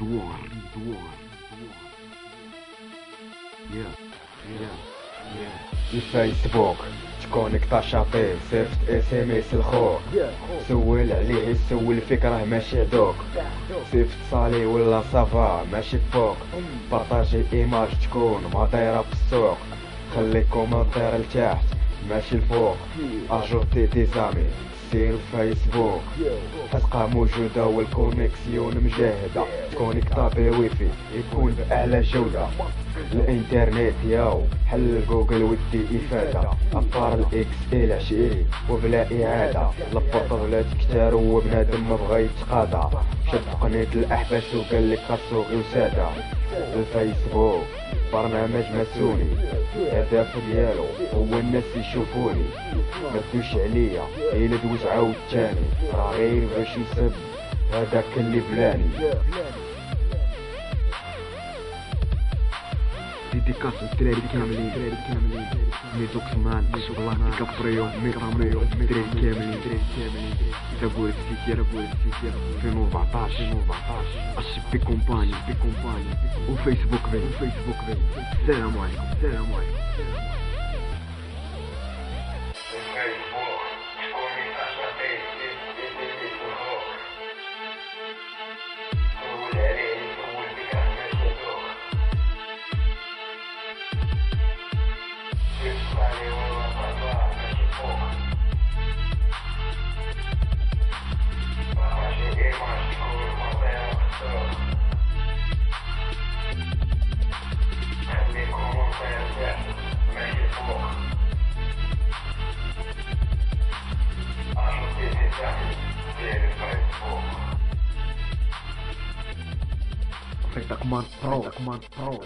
رضوان الفيسبوك تكونيكتا شاطي صيفط اس ام اس الخوك سول عليه سول فيك راه ماشي عدوك صيفط صالي ولا صافا ماشي فوق بارطاجي ايماج تكون ما دايره في السوق خلي كومنتير لتحت ماشي الفوق اجوتي دي زامي سير فيسبوك تبقى موجودة والكونيكسيون مجاهدة تكونيكتا بويفي يكون بأعلى جودة الانترنت ياو حل جوجل ودي افادة افار الاكس ال 20 وبلا اعادة البورطابلات كتارو وبنادم مبغى يتقاضى شد قنية الاحباش وقال لك خاصو غير وسادة الفيسبوك برنامج مسؤولي الهدف ديالو هو الناس يشوفوني ما تدوش عليا الا دوز عاود تاني راه غير باش يسب هذاك اللي بلاني ديديكاس للدراري كاملين ميزوكس مان والله كيكبريو ميكراميو الدراري كاملين إذا قول السيتي 2014 الشبي كومباني وفيسبوك السلام عليكم Takman Pro